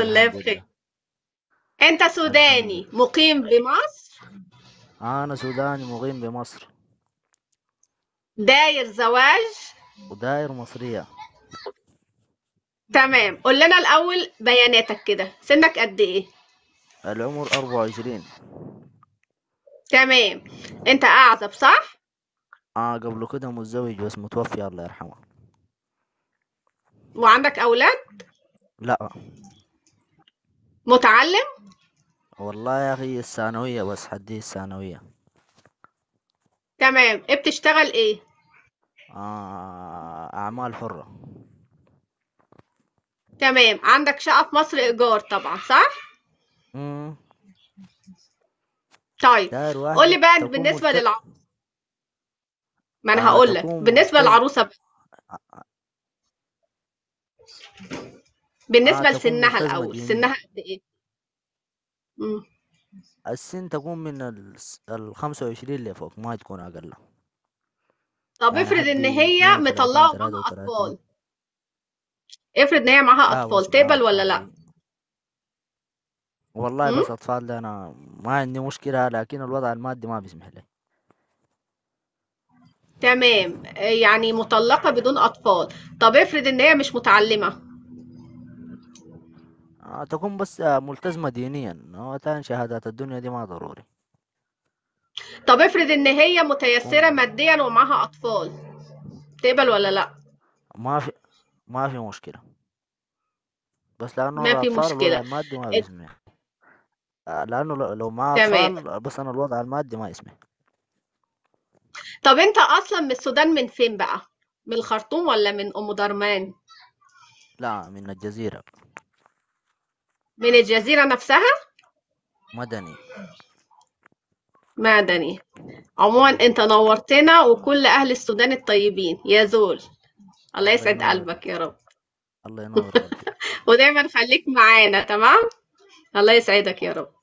الله الحمد بخير. لله. انت الحمد سوداني لله. مقيم بمصر، أنا سوداني مقيم بمصر داير زواج. وداير مصرية. تمام، قول لنا الاول بياناتك كده، سنك قد ايه؟ العمر 24. تمام. انت اعزب صح؟ قبل كده متزوج بس متوفي الله يرحمه. وعندك اولاد؟ لا متعلم؟ والله يا أخي الثانوية بس حدي الثانوية. تمام، ايه بتشتغل ايه؟ أعمال حرة. تمام، عندك شقة في مصر ايجار طبعا صح؟ مم. طيب، داير قول واحدة لي بقى تكون بالنسبة للعروسة. ما انا هقول لك تكون بالنسبة للعروسة بقى. بالنسبة تكون لسنها ملتزمة الاول، سنها دينيا. قد ايه؟ مم. السن تكون من 25 لفوق، ما تكون أقل. طب يعني افرض ان حدي هي 32 مطلقة ومعاها 33. اطفال، افرض ان هي معاها لا اطفال، بس مع تقبل ولا أطفال لا؟ دي. والله مم؟ بس أطفال ده أنا ما عندي مشكلة، لكن الوضع المادي ما بيسمح لي. تمام، يعني مطلقة بدون أطفال. طب افرض إن هي مش متعلمة. تكون بس ملتزمة دينيا، هو تاني شهادات الدنيا دي ما ضروري. طب افرض إن هي متيسرة تكون ماديا ومعاها أطفال، تقبل ولا لأ؟ ما في ما في مشكلة، بس لأنه ما في الأطفال الوضع مشكلة. المادي ما بيسمح. لأنه لو مع تمام. أطفال بس أنا الوضع المادي ما يسمح. طب أنت أصلا من السودان من فين بقى؟ من الخرطوم ولا من أم درمان؟ لا من الجزيرة. من الجزيرة نفسها؟ مدني. مدني. عموما أنت نورتنا، وكل أهل السودان الطيبين يا زول. الله الله يسعد ينور. قلبك يا رب. الله ينور قلبك. ودايما خليك معانا، تمام؟ الله يسعدك يا رب.